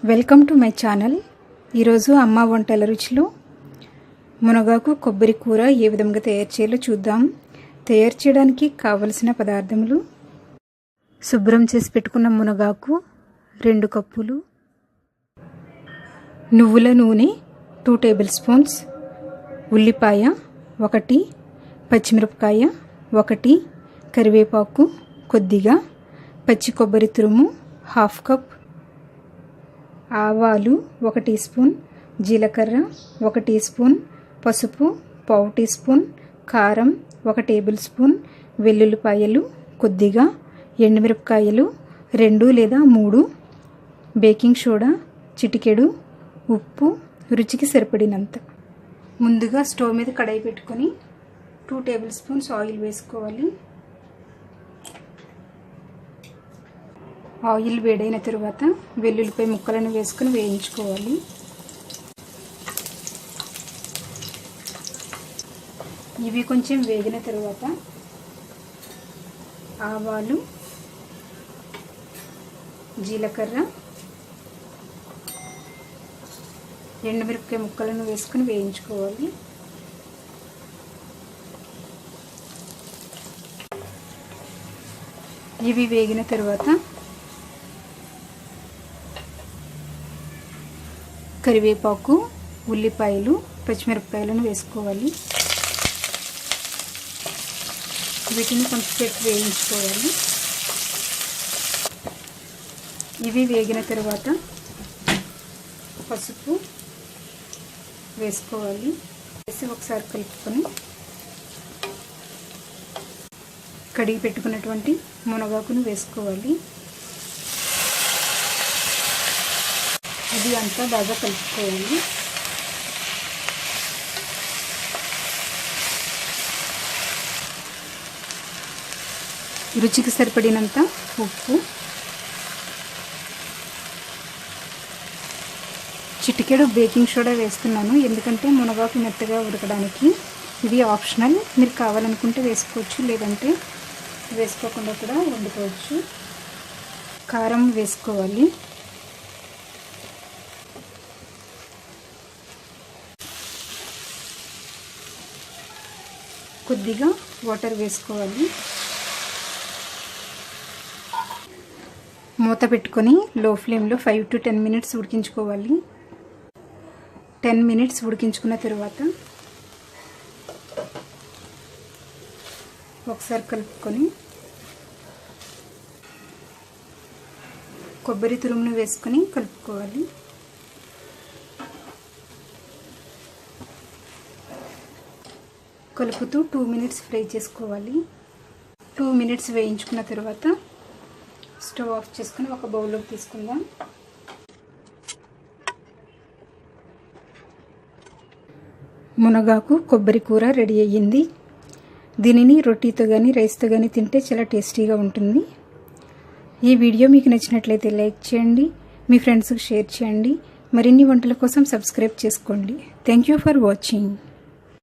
Welcome to my channel. ఈరోజు అమ్మ వంటల రుచిలో మునగాకు కొబ్బరి కూర ఏ విధంగా తయారు చేయాలో చూద్దాం. తయారు చేయడానికి కావలసిన పదార్థములు: శుభ్రం చేసి పెట్టుకున్న మునగాకు 2 కప్పులు, నువ్వుల నూనె 2 టేబుల్ స్పూన్స్, ఉల్లిపాయ 1, పచ్చిమిరపకాయ 1, కరివేపాకు కొద్దిగా, పచ్చి కొబ్బరి తురుము 1/2 కప్, ఆవాలు 1 టీ స్పూన్, జీలకర్ర 1 టీ స్పూన్, పసుపు 1/2 టీ స్పూన్, కారం 1 టేబుల్ స్పూన్, వెల్లుల్లిపాయలు కొద్దిగా, ఎండుమిరపకాయలు 2 లేదా 3, బేకింగ్ సోడా చిటికెడు, ఉప్పు రుచికి సరిపడినంత. ముందుగా స్టవ్ మీద కడాయి పెట్టుకొని 2 టేబుల్ స్పూన్స్ ఆయిల్ వేసుకోవాలి. ఆయిల్ వేడైన తరువాత వెల్లుల్లిపాయ ముక్కలను వేసుకొని వేయించుకోవాలి. ఇవి కొంచెం వేగిన తరువాత ఆవాలు, జీలకర్ర, ఎండుమిరపకాయ ముక్కలను వేసుకొని వేయించుకోవాలి. ఇవి వేగిన తరువాత కరివేపాకు, ఉల్లిపాయలు, పచ్చిమిరపకాయలను వేసుకోవాలి. వీటిని కొంచెంసేపు వేయించుకోవాలి. ఇవి వేగిన తర్వాత పసుపు వేసుకోవాలి. వేసి ఒకసారి కలుపుకొని కడిగి పెట్టుకున్నటువంటి మునగాకును వేసుకోవాలి. ఇది అంతా బాగా కలుపుకోవాలి. రుచికి సరిపడినంత ఉప్పు, చిటికెడు బేకింగ్ సోడా వేస్తున్నాను, ఎందుకంటే మునగాకు మెత్తగా ఉడకడానికి. ఇది ఆప్షనల్, మీరు కావాలనుకుంటే వేసుకోవచ్చు, లేదంటే వేసుకోకుండా కూడా వండుకోవచ్చు. కారం వేసుకోవాలి. కొద్దిగా వాటర్ వేసుకోవాలి. మూత పెట్టుకొని లో ఫ్లేమ్లో 5 to 10 మినిట్స్ ఉడికించుకోవాలి. 10 మినిట్స్ ఉడికించుకున్న తర్వాత ఒకసారి కలుపుకొని కొబ్బరి తురుమును వేసుకొని కలుపుకోవాలి. కలుపుతూ 2 మినిట్స్ ఫ్రై చేసుకోవాలి. 2 మినిట్స్ వేయించుకున్న తర్వాత స్టవ్ ఆఫ్ చేసుకుని ఒక బౌల్లోకి తీసుకుందాం. మునగాకు కొబ్బరి కూర రెడీ అయ్యింది. దీనిని రొట్టెతో కానీ రైస్తో కానీ తింటే చాలా టేస్టీగా ఉంటుంది. ఈ వీడియో మీకు నచ్చినట్లయితే లైక్ చేయండి, మీ ఫ్రెండ్స్కి షేర్ చేయండి. మరిన్ని వంటల కోసం సబ్స్క్రైబ్ చేసుకోండి. Thank you for watching.